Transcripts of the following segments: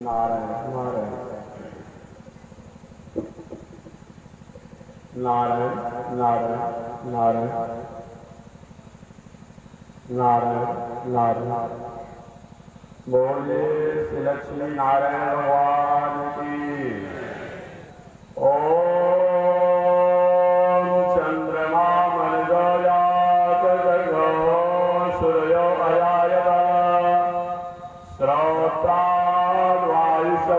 नारायण नारायण नारायण नारायण नारायण नारायण नारायण। बोलिए श्री लक्ष्मी नारायण भगवान की। ओम चंद्रमा मनोजात जगो सूर्यो अजायत श्रोत्रा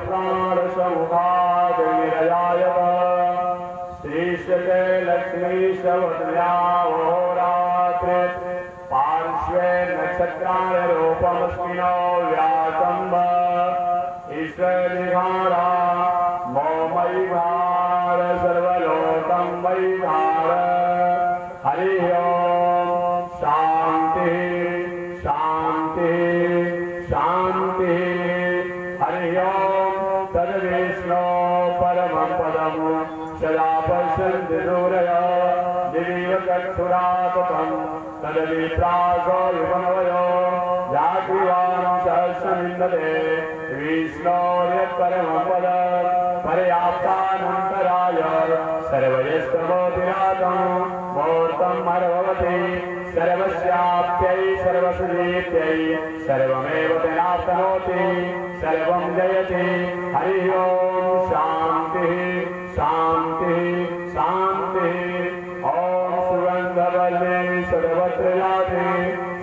प्राण समुखाद निरजायत श्रीशते लक्ष्मी शवत्र्याहोरात्रे पार्श्वे नक्षत्राणि रूपमस्मिनो व्यासम्ब ईश्वरनिघारा मोमयि भार सर्वलोकं वै भार। हरि ओम शांति शांति शांति। हरि ओम तद्विष्णु परमं पदं सदा पश्यन्ति दूरया दिव्य चक्षुराततं तद्विप्रासो विमनवयो जातिवान् सहस्रमिन्दते विष्णोर्यत्परमं पदं पर्याप्तानन्तराय सर्वयस्तमोतिरातं मूर्तं हरभवति सर्वस्याप्त्यै सर्वसुजीत्यै सर्वमेव तेनाप्नोति सर्वं जयति। हरि ओम शांति शांति शांति। ओम सुगंधवल्ली सर्वत्रयाति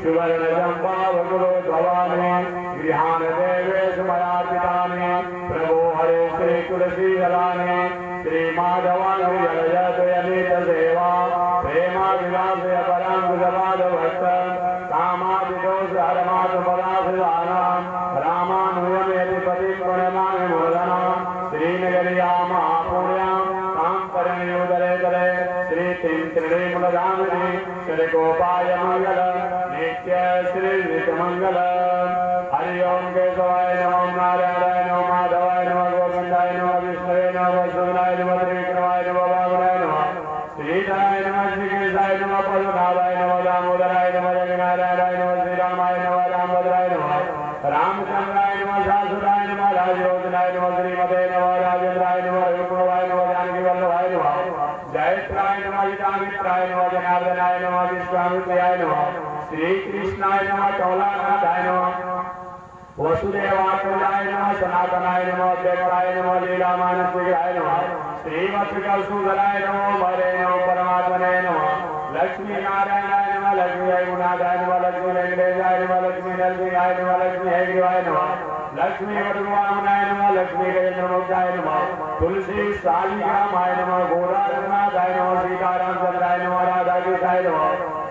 सुवर्णचम्पा भगवद्भवानि गृहाण देवेश मयार्पितानि प्रभो हरे श्री तुलसीदलानि श्रीमाधवानि जलयतयनित सेवा प्रेमा विलासय पराङ्कुशपादभक्त कामादिदोष हरमात्मपदाभिधानां रामानुजमेति पतिपुण्यमानि मोदनां श्रीनगर्यां महापुण्यां तां परमयोदरे करे श्रीतिन्त्रिणीमुलधामिनि श्रीगोपाय मङ्गलं नित्य श्रीनित्यमङ्गलं। हरि ओम केशवाय नमो नारायणाय नमो माधवाय नमो गोविन्दाय नमो विष्णवे नमो वसुदेवाय नमो त्रिविक्रमाय नमो वामनाय नमो श्रीधराय नमो श्रीकेशाय नमो पद्मनाभाय नमो दामोदराय नमो जगन्नाथाय नमो श्रीरामाय नमो रामभद्राय नमो रामचंद्राय नमो शाश्वताय नमो राजयोगिनाय नमो श्रीमते नमो राजेन्द्राय नमो रघुकुलवाय नमो जानकी वल्लभाय नमो जयत्राय नमो गीतामित्राय नमो जनार्दनाय नमो विश्वामित्राय नमो श्रीकृष्णाय नमो कमलानाथाय नमो वसुदेवाय नमः सनातनाय नमो देवाय नमो लीलामानसविग्रहाय नमः श्रीवत्सकसूदराय नमो हरे नमो परमात्मने नमः लक्ष्मी नारायणाय नमः लक्ष्मी गुणाधाय नमः लक्ष्मी वेंकटेशाय नमः लक्ष्मी नरसिंहाय नमः लक्ष्मी हयग्रीवाय नमः लक्ष्मी वटुवामनाय नमः लक्ष्मी गजेन्द्रमुखाय नमः तुलसी शालिग्रामाय नमः घोरारघुनाथाय नमः सीतारामचंद्राय नमः राधाकृष्णाय नमः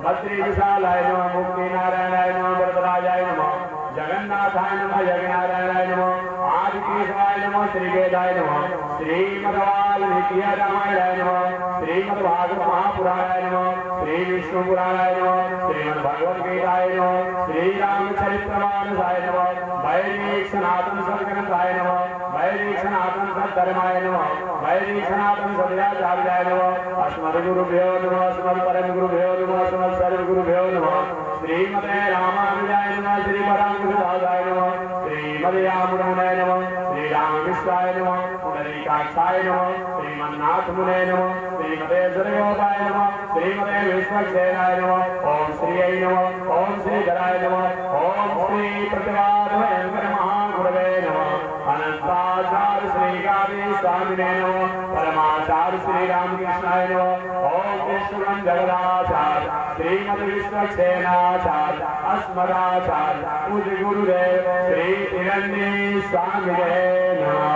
भद्री विशालाय नमः मुक्ति नारायणाय नमः वरदराजाय नमः जगन्नाथाय नमः यज्ञनारायणाय नमः आदिकेशवाय नमः श्रीवेदाय नमः श्रीमद्वाल्मीकि रामायणाय नमः श्रीमद्भागवत महापुराणाय नमः श्रीविष्णुपुराणाय नमः श्रीमद्भगवद्गीताय नमः श्रीरामचरितमानसाय नमः वैदिक सनातन सद्ग्रंथाय नमः वैदिक सनातन सद्धर्माय नमः वैदिक सनातन सदाचार्याय नमः अस्मद्गुरुभ्यो नमः अस्मत्परमगुरुभ्यो नमः अस्मत्सर्वगुरुभ्यो नमः श्रीमते रामानुजाय नमः श्रीपराङ्कुशदासाय नमः श्रीमते राममुने नमः श्रीरामकृष्णाय नमः पुंडरीकाक्षाय नमः श्रीमन्नाथमुने नमः श्रीमते सूर्योपाय नमः श्रीमते विश्वक्सेनाय नमः ओम श्रीयै नमः ओम श्रीधराय नमः ओम श्री प्रतिभाभयंकर महागुरवे नमः अनंताचार्य श्रीगादी स्वामिने नमः परमाचार्य श्रीरामकृष्णाय नमः ओम विष्णुगं जगदाचार्य श्रीमती विश्वक्सेनाचार्य अस्मदाचार्य पूज्य गुरुदेव श्री तिरंगी स्वामिने नमः।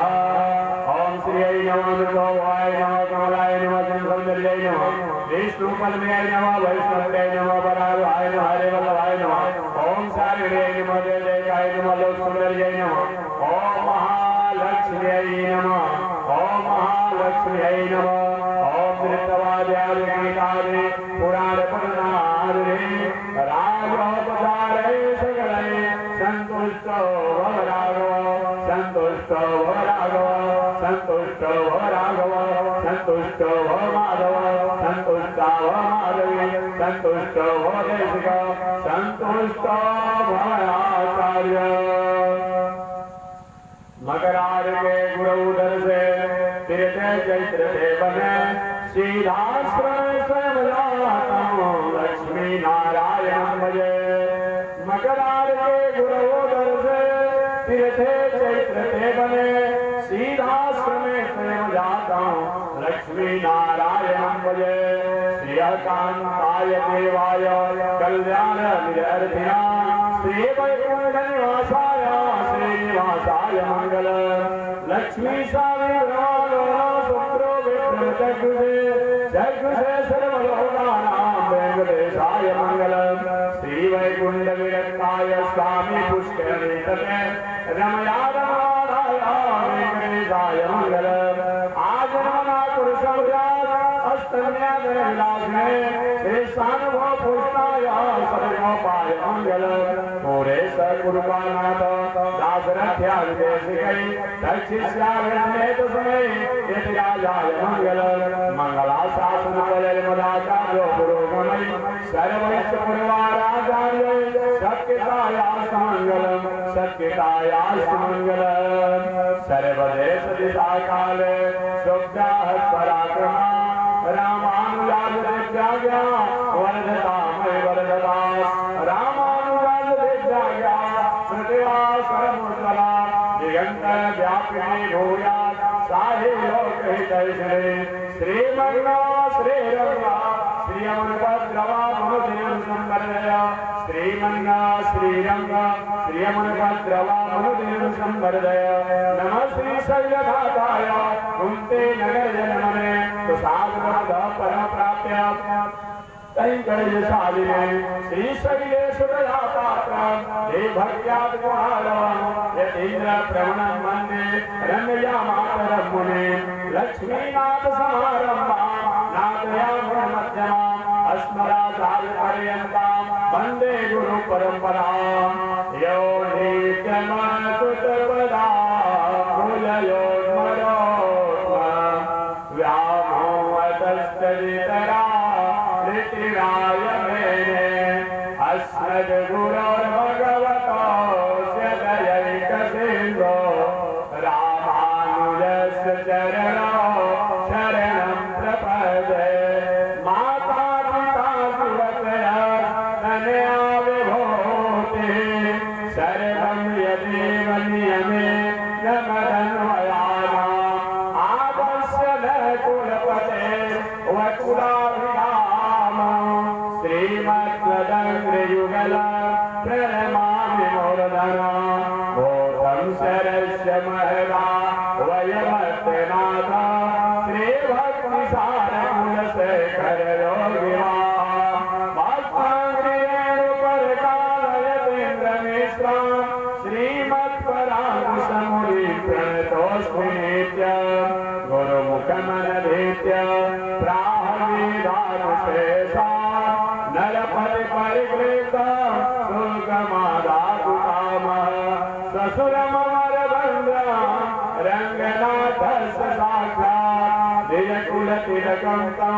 ओम श्रीयै नमः नृभवाय नमः कमलाय नमः सौंदर्याय नमः विष्णुपद्मयाय नमः वैष्णवाय नमः पराभाय नमः हरे वल्लभाय नमः ओम सारिणे नमः जयकाय नमः लोकसुंदर्याय नमः ओम महालक्ष्म्यै नमः ओम महालक्ष्म्यै नमः ओम नृत्यवाद्याय गीतादि पुराण पठनादि राजोपचारे सकलै संतुष्टो भव राघव संतुष्टो भव राघव संतुष्टो भव राघव संतुष्टो भव माधव संतुष्टा भव माधवी संतुष्टो भव देशिक संतुष्टो भव आचार्य। मकरार के गुरउदर से तीर्थे चैत्र देवन सीधाश्रम स्वयं जाता हूँ लक्ष्मी नारायण भजे। मकरार के गुरउदर से तीर्थे चैत्र देवन सीधाश्रम स्वयं जाता हूँ लक्ष्मी नारायण भजे। श्रियकांताय देवाय कल्याण निरर्थिना श्री वैकुंठ निवासाय श्रीनिवासाय मंगल। लक्ष्मी स्वामी शुक्रो विक्रम चक्षुषे सर्वलोकानां वेंकटेशाय मंगल। श्री वैकुंठ विरक्ताय स्वामी पुष्करणे तटे रमया रमानाय वेंकटेशाय मंगल। आज नमना अष्टम्या विलास में श्री सानुभव पुष्टाय सर्वोपाय मंगल। पूरे सकुरुपानाथ दासरथ्याग देशिकै दक्षिष्याभिषेक समय यतिराजाय मंगल। मंगलाशासन बलय मदाचार्यो पुरोगमय सर्वैश्च परिवाराचार्य शक्यतायास्तु मंगलम् शक्यतायास्तु मंगलम्। सर्वदेश दिशा काले शुभ्याः पराक्रमा रामानुजाय दिव्याज्ञा वर्धतामय वर्धता। रामानुजाय दिव्याज्ञा श्रुतिवा सर्वमुज्ज्वला दिगंतर व्यापिनी भूयात् साहि लोकहितैषिणी। श्रीमन्ना श्रीरंगा श्रियमनपद्रवा मनुदिनं संवर्धय। श्रीमन्ना श्रीरंगा श्रियमनपद्रवा मनुदिनं संवर्धय। नमः श्री शैलधाताय कुन्ते नगर जनमने तुषारवद परम प्राप्य कैंकर्यशालिने श्री शैलेशुरदाता हे भक्त्यात् गुणालवं यतीन्द्र प्रवणं वन्दे रम्यमातरं मुने। लक्ष्मीनाथ समारम्भां नाथयामुन मध्यमाम् अस्मदाचार्यपर्यन्तां वन्दे गुरु परम्परां। यो नित्यमच्युतपदा कुलयो व्यामोहतस्तदितरा ऋतिराय मेने अस्मद् गुरोर्भगवतोऽस्य दयैकसिन्धो रामानुजस्य चरणौ शरणं प्रपद्ये। माता पिता सुरतया विभूतिः सर्वं यदेव नियमे न मदन्वयानाम् आदर्श न कुलपते वकुलाभिराम। श्रीमद्वदङ्घ्रियुगल प्रणमामि मूर्धना भूतं शरस्य महदा वयमर्त्यनाथ श्रीभक्तिसार कुलशेखर योगिवाहा। भक्ताङ्घ्रिरेणुपरकालयतीन्द्रमिश्रा श्रीमत्पराङ्कुशमुनिं प्रणतोऽस्मि नित्यम्। गुरुमुखमनधीत्य प्राहवेदानुशेषा नरपति परिकृता शुल्कमादातु कामः। ससुरममरबन्ध्या रङ्गनाथस्य साक्षात् निजकुलतिलकं तं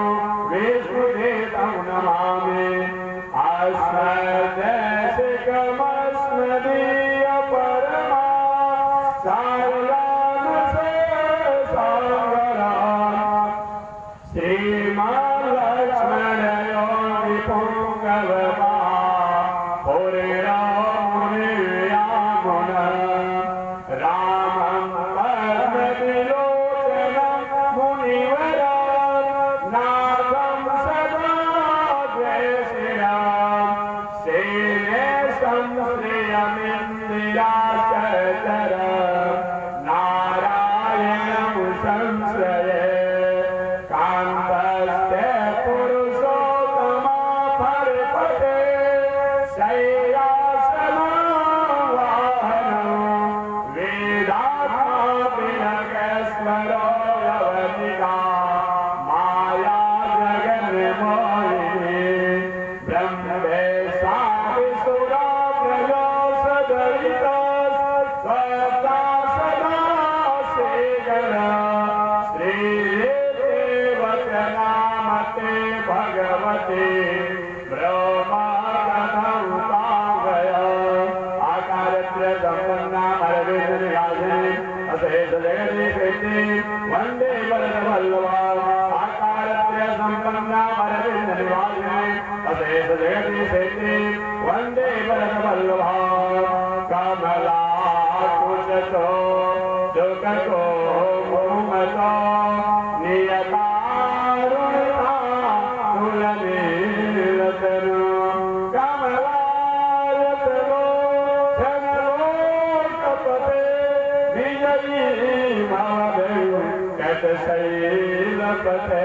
विष्णुदेवं नमामि। अस्मद्देशिकमस्मदीय परमा श्रीमान लक्ष्मण योगी पुंगवमा पुरीरामुनियामुन रामं पद्मविलोचनं मुनिवरं नाथं सदा द्वेषिणां सेनेशं श्रियमिन्दिराशरं नारायणं संश्रये। कांतस्ते पुरुषोत्तमा परिपते शय्यासनवाहनं वेदात्मा विनगेश्वरो यवनिका माया जगन्मोहिनी। ब्रह्मेशा विसुरा प्रजा सदयिता स्वता सदा सेगना। श्रीदेवचनामते भगवते ब्रह्माकथमुपागय। आकारत्र संपन्ना अरविंद निवासिनी अशेष जगदीशेति वन्दे वरदवल्लभा आकारत्रय सम्पन्ना वरविंद निवासिने अशेष जगदीशेति वन्दे वरदवल्लभा कमला कुशतो दुःखको भूमतो नियतारुणता कुलनीलतनु कमलायतनो छनलोकपते विजयी भवदेव कटशैलपते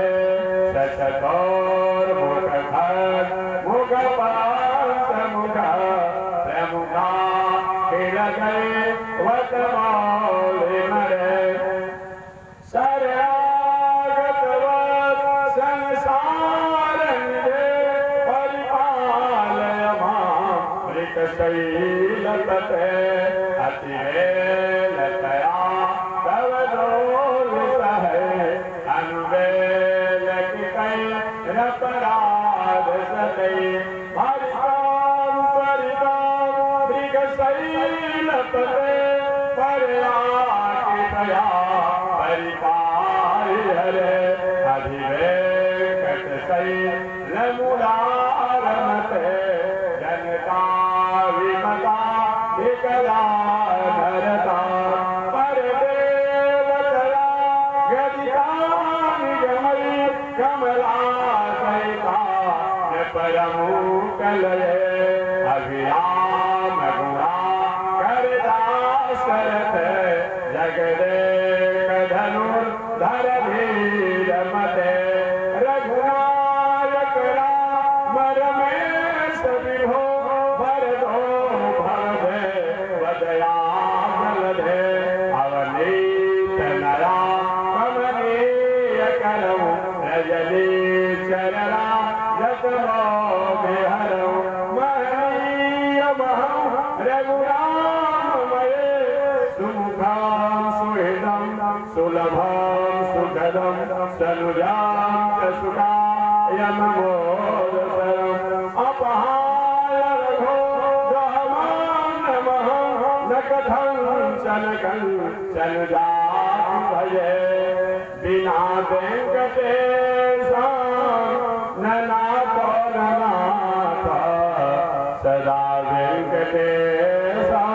शशकोर मुखखड् मुखपाशमुखा प्रमुखा खिलगै वटमौलिमरे शरणागतवत् संसारनिधे परिपालय मां मृतशैलपते अतिवेलतया तव दोषसहे अनुवेलकितैरपराधसतै हरितां परितां मृगशैलपते परयाकितया परिपाहि हरे अधिवेङ्कटशैलमुदारमते जनता विमता विकला धरता परदेवतया गदिता निगमयि कमला सहिता परमुकलये अभिराम गुणा करदासरथ जगदेक धनुर्धर धीरमते रघुनायक राम रमेश विभो वरदो भवदे वदयामलधे अवनीत नया कमनीय करौ रजनी चरणा जतमो विहरौ महनीय महौ रघुराममये सुमुखं सुहृदं सुलभं सुखदं सनुजां च सुखायममोदसरम् अपहाय रघो गहमानमः न कथञ्चन कञ्चन जातु भजे विना वेङ्कटेशं न नाथो न नाथ सदा वेङ्कटेशं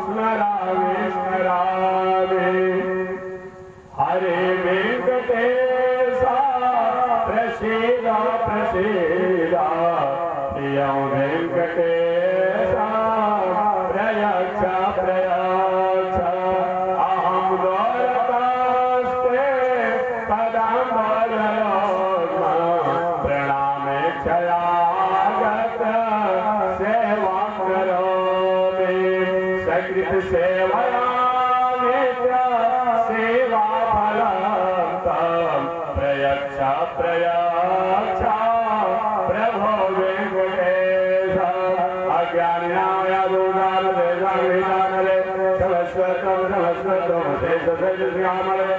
स्मरामि स्मरामि हरे वेङ्कटेशा प्रसीद प्रसीद प्रियं वेङ्कटेशा प्रयच्छ प्रयच्छ अहं गौरवास्ते पदाम्बरलोचन प्रणामे क्षयागत सेवा करोमि सकृत सेवया सेवा फलं प्रयच्छ प्रयच्छ प्रभो वेङ्कटेश अज्ञान्याय दूरानले क्षमस्वतं शेषशैलश्यामले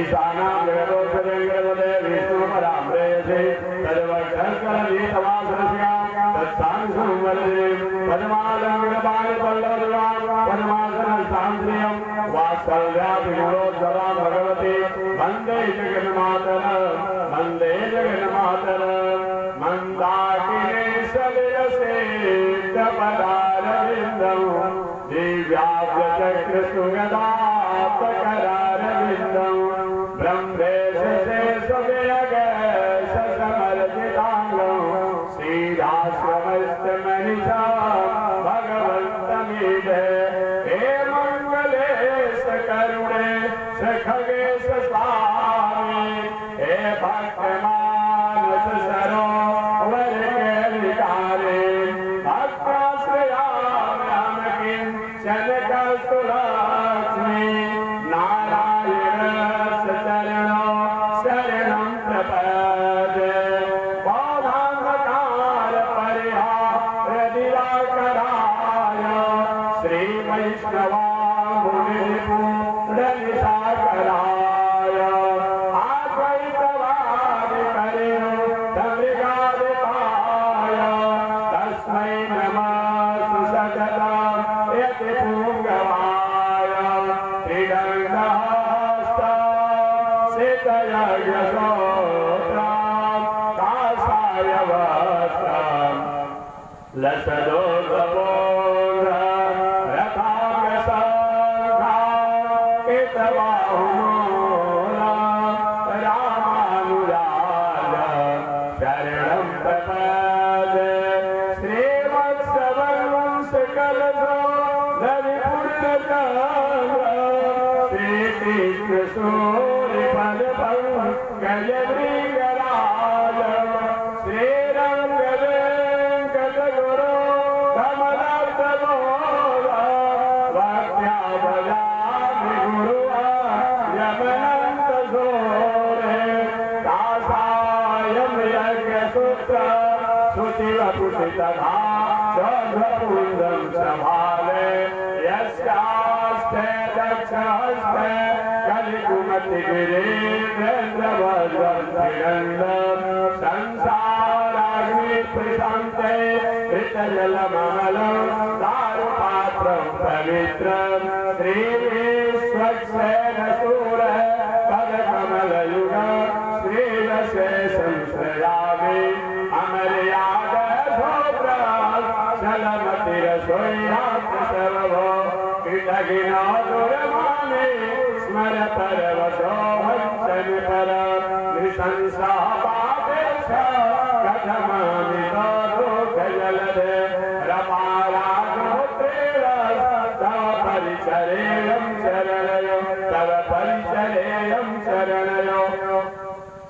ईशानां जगदोषदेङ्गलवदे विष्णुपरां प्रेयसे तद्वक्षस्करनीतवासरस्यां तत्सांसं वरदे पद्मालङ्कृतपाणिपल्लवदुरां पद्मासनस्तां वात्सल्याभिमुरोज्ज्वलां भगवती वन्दे जगन्मातरं वन्दे जगन्मातरं मन्दाकिनी सलिलसेव्यपदारविन्दं दिव्याब्जचक्रसुगदापकरारविन्दं ब्रह्मेश शेषवियगश समर्जिताङ्गं श्रीराश्रमस्तमनिषा भगवन्तमीडे हे मंगलेश करुणे खगेश स्वामी हे भक्तमानस सरोवर के विकारे भक्ताश्रयाम्यहं किंचन कस्तुलक्ष्मी नारायणस्य चरणौ शरणं प्रपद्ये बोधान्धकार परिहार दिवाकराय श्री वैष्णवा तस्मै नमः सुसकला यति पुंगवाय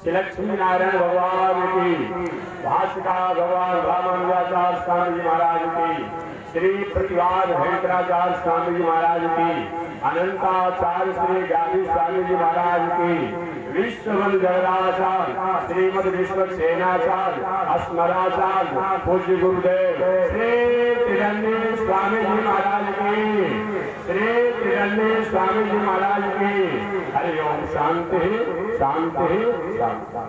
लक्ष्मी नारायण भगवान की, भाष्यकार भगवान रामानुजाचार्य स्वामी जी महाराज की, श्री प्रतिवाद वेंकटाचार्य स्वामी जी महाराज की, अनंताचार्य श्री गांधी स्वामी जी महाराज की, विश्ववंद जगदाचार्य श्रीमद विश्वसेनाचार्य अस्मराचार्य पूज्य गुरुदेव श्री तिरंगी स्वामी जी महाराज की, श्री तिरंगी स्वामी जी महाराज की। हरि ओम। शांति शांति शांति।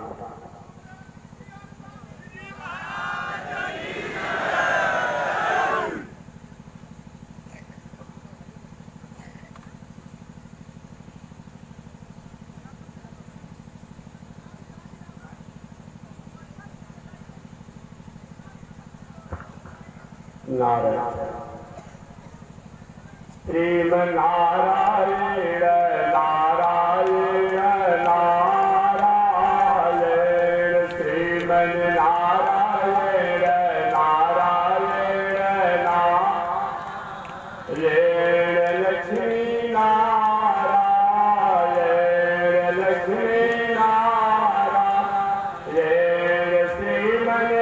नारायण श्रीमन नारायण नारायण नारायण श्रीमन नारायण नारायण नारायण लक्ष्मी नारायण लक्ष्मी नारायण श्रीमन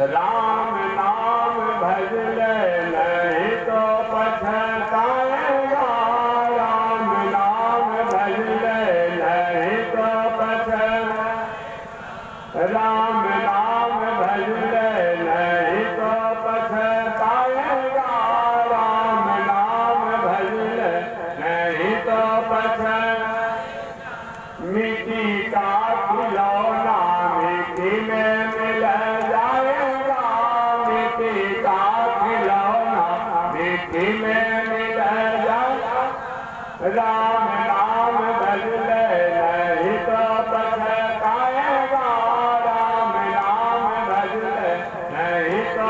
राम नाम भज ले नहीं तो पछताएगा, राम नाम भज ले नहीं तो राम नाम भज ले नहीं तो पछताएगा, राम नाम भज ले नहीं तो मिट्टी का खिलौना मिट्टी में मिल जाएगा, मिट्टी का खिलौना मिट्टी में मिल जाएगा, राम नाम भज ले नहीं तो पछताएगा, राम नाम भज ले नहीं तो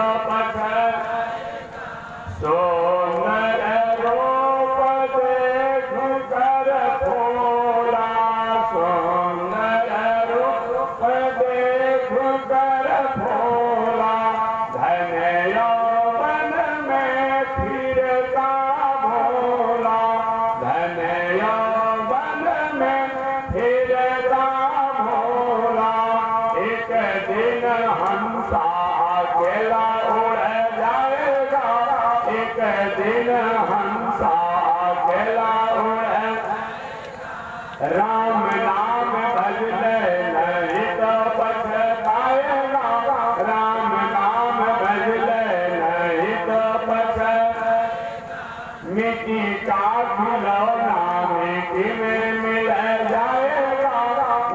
मिट्टी का खिलौना मिट्टी में मिल जाएगा,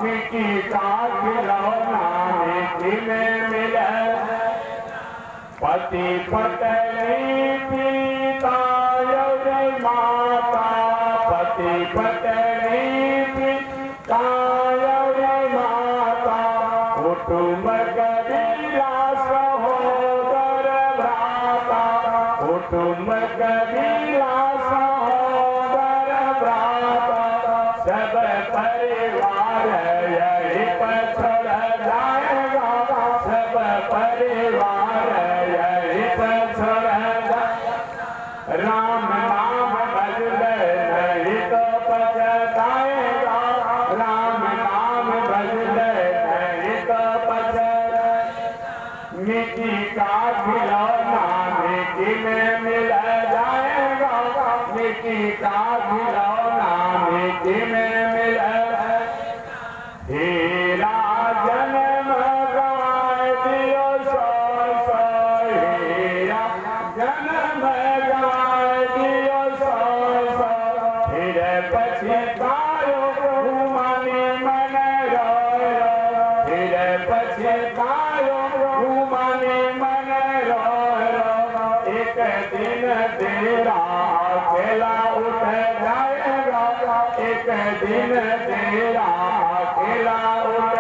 मिट्टी का खिलौना मिट्टी में मिल। पति पत्नी पिता यौरी माता, पति पत्नी पिता यौरी माता, कुटुंब कबीला सहोदर भ्राता, कुटुंब कबीला सहोदर भ्राता, सब परिवार यही पर छोड़ जाएगा, सब परिवार यही पर छोड़ जाएगा। राम नाम भजले नहीं तो पछताएगा, राम नाम भजले नहीं तो पछताएगा। मिट्टी का खिलौना मिट्टी में मिल जाएगा, मिट्टी का खिलौना मिट्टी में मिल। हीरा जन्म गवाए दियो सौ सौ, हीरा जन्म गवाए दियो सौ सौ, फिर पछतायो घुमाने मन रोयो, फिर पछतायो घुमाने मन रोयो। एक दिन तेरा अकेला उठ जाएगा, एक दिन तेरा अकेला उठ।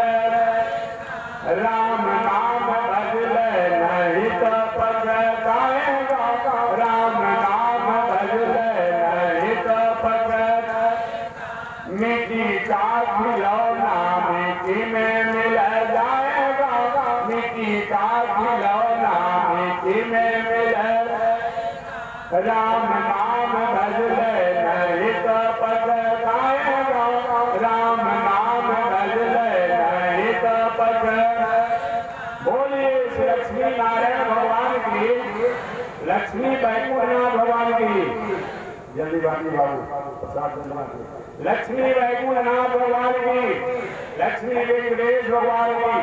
राम नाम भजले नहीं तो पछताएगा, राम नाम भजले नहीं तो पछताएगा। मिट्टी का खिलौना मिट्टी में मिल जाएगा, मिट्टी का खिलौना मिट्टी में मिल। राम नाम भजले नहीं तो पछताएगा, राम नाम भजले नहीं तो पछताएगा। बोलिए श्री लक्ष्मी नारायण भगवान की, लक्ष्मी वैकुंठनाथ भगवान की। जल्दी बाकी बाबू लक्ष्मी वैकुंठनाथ भगवान की, लक्ष्मी वेंकटेश भगवान की,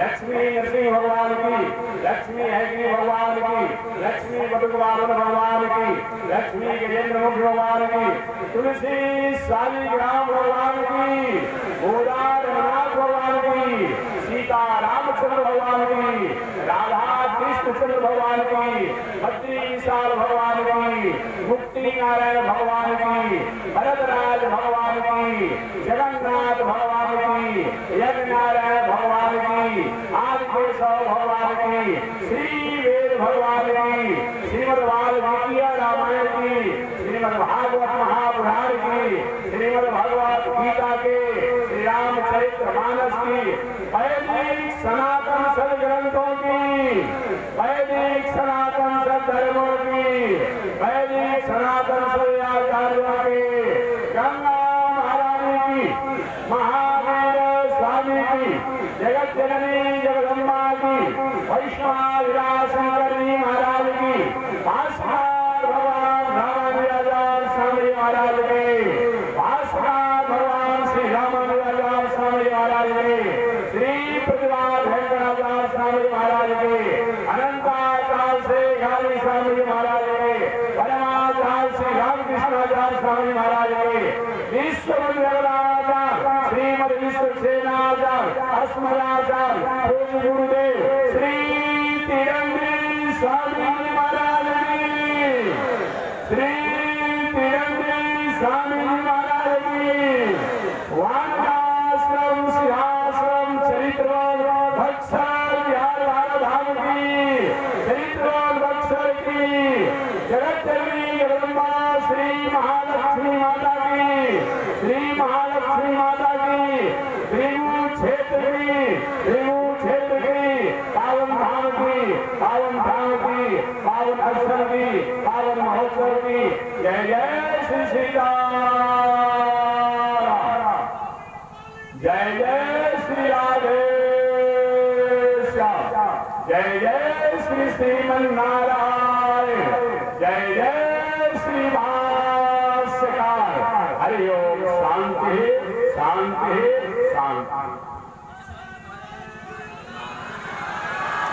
लक्ष्मी नरसिंह भगवान की, लक्ष्मी हैगी भगवान की, लक्ष्मी बटुकवामन भगवान की, लक्ष्मी गजेंद्र मुख भगवान की, तुलसी शालिग्राम भगवान की, गोदा रघुनाथ भगवान की, सीता रामचंद्र भगवान की, राधा कृष्णचंद्र भगवान की, बद्री विशाल भगवान की, मुक्ति नारायण भगवान की, भरतराज भगवान की, जगन्नाथ भगवान की, यज्ञ नारायण भगवान की, आदिकेशव भगवान की, श्री वेद भगवान की, श्रीमद् वाल्मीकि रामायण की, श्रीमद् भागवत महापुराण की, श्रीमद् भगवत गीता के, श्री रामचरित्र मानस की, वैदिक सनातन सदग्रंथों की, वैदिक सनातन सद्धर्मों की, वैदिक सनातन सदाचार्यों के, गंगा महारानी की, महावीर स्वामी की, जगत जननी जगदम्बा की, वैष्णव विलासंकरणी महाराज की, भास्कर भगवान रामानुजाचार्य स्वामी महाराज के, भास्कर भगवान श्री रामानुजाचार्य स्वामी महाराज के, श्री प्रतिभा भेंकटाचार्य स्वामी महाराज के, अनंताचार्य श्री गाली स्वामी महाराज के, परमाचार्य श्री रामकृष्णाचार्य स्वामी महाराज के, विश्व श्रीमद विश्वसेनाचार्य अस्मदाचार्य पूज्य गुरुदेव श्री तिरंगी स्वामी महाराज की, श्री तिरंगी स्वामी महाराज की, वानराश्रम सिंहाश्रम चरित्रवान बक्सर बिहार भारत धाम की, चरित्रवान बक्सर की, जगत जननी जगदम्बा श्री महालक्ष्मी माता की, श्री महालक्ष्मी माता की, त्रिभु क्षेत्र की पावन धाम की, पावन धाम की, पावन अवसर की, पावन महोत्सव की। जय जय श्री सीताराम, जय जय श्री राधे श्याम, जय जय श्री श्रीमन्नारायण।